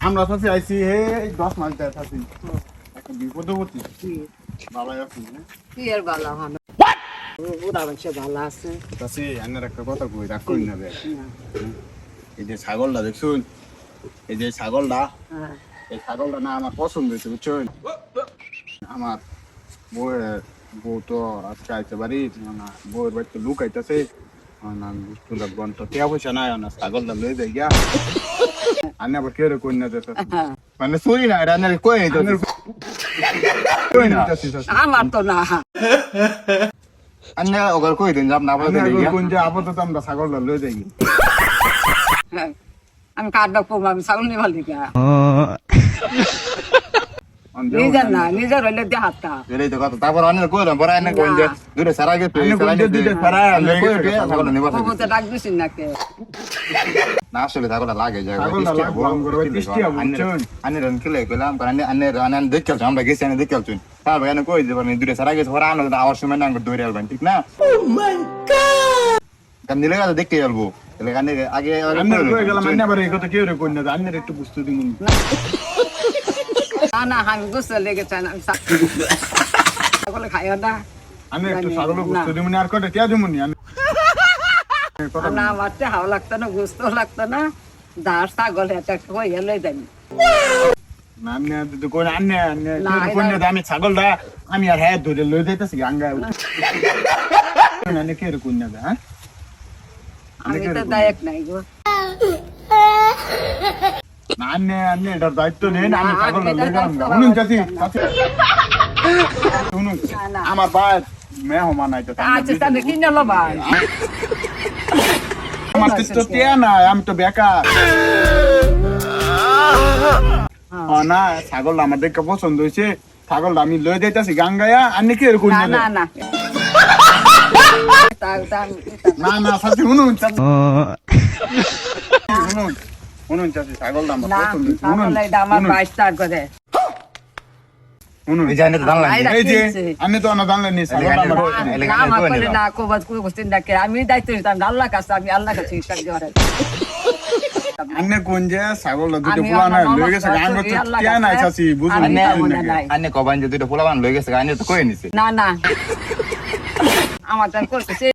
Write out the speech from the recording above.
আমরা সাথে আইছি হে 10 মাস ধরে আছি একটা বিপদে পড়ছি বাবা আছে কি এর বালা হবে ওরা বলছে ভালো আছে তাসি আন্নার একটা কথা কই রাখ কই না বে এই যে ছাগলটা দেখছুন এই যে ছাগলটা হ্যাঁ এই ছাগলটা না আমার পছন্দ হয়েছে বুঝছেন আমার বউ তো আজকে আইতে পারি না বউয়ের বাড়িতে লুক আইতেছে না বুঝতে লাগবো তো টিয়া পয়সা নাই না ছাগলটা লয়ে যাই গিয়া আন্না আবার কেউ কই না যেত মানে চুরি না রান্নার কই তো কই না আমার তো না আন্না ওগর কই দিন যাব না বলে দেই কোন যে আপাতত আমরা ছাগলটা লয়ে যাই আমি কার ডাকবো আমি ছাগল নিয়ে ভালো দিকে নিজের না নিজের হইলে দিয়ে হাতটা এটাই তো কথা তারপর অনেক কইলাম পরে এনে কোন যে দূরে সারা গে তুই সারা গে দুইটা সারা ছাগল নিবা বলতে ডাক দিছিস না কে না আসলে ছাগলটা লাগে যায় আনে রান খেলে কইলাম কারণ আনে রান দেখল আমরা গেছি আনে দেখল চুন তারপর এনে কই যে মানে দূরে সারা গে পরে আনো আওয়ার সময় না দৌড়ে আলবেন ঠিক না ও মাই গড কাম দিলে গেল দেখতে যাবো তাহলে আনে আগে আনে কই গেলাম আনে আবার এই কথা কেউ রে কই না আনে একটু বুঝতে দিমু না না আমি গুছতে লেগেছে না ছাগল খাইও না আমি একটু ছাগল বুঝতে দিমু আর কটা টিয়া দিমু নি আমি না মারতে হাও লাগতো না গুছতেও লাগতো না দাস ছাগল এটা কই এলে যাই নান্নে তো কোন আন্নে আন্নে কোন না আমি ছাগলটা আমি আর হ্যাঁ ধরে লই যাইতাছি গাঙ্গা নান্নে কে রে কোন না হ্যাঁ আমি তো দায়ক নাই গো নান্নে আন্নে এটা দায়িত্ব নেই না আমি ছাগলটা লই গেলাম শুনুন চাচি শুনুন আমার ভাই মেহমান আইতো আচ্ছা তাহলে কি নিলো ভাই আমার তো টিয়া না আমি তো বেকার না ছাগল আমার দেখে পছন্দ হয়েছে ছাগল আমি লয়ে যাইতাছি গাঙ্গায়া আন্নে কি এরকম না না না না না সাথে শুনুন শুনুন শুনুন চাচি ছাগল আমার পছন্দ শুনুন আমার 22 টাকা করে শুনুন এই যে এই যে আমি তো না জানলেন নি ছাগল আমার না কোবাদ কই বসতেন ডাকে আমি দায়িত্ব নিতাম আল্লাহ কাছে আমি আল্লাহ কাছে হিসাব দিওয়ার আন্নে কোন যে ছাগল দুটো ফুলানা লয়ে গেছে গান করতে কে না চাচি বুঝুন আন্নে কবান যে দুটো ফুলাবান লয়ে গেছে আন্নে তো কই নিছে না না আমার টাইম করতেছে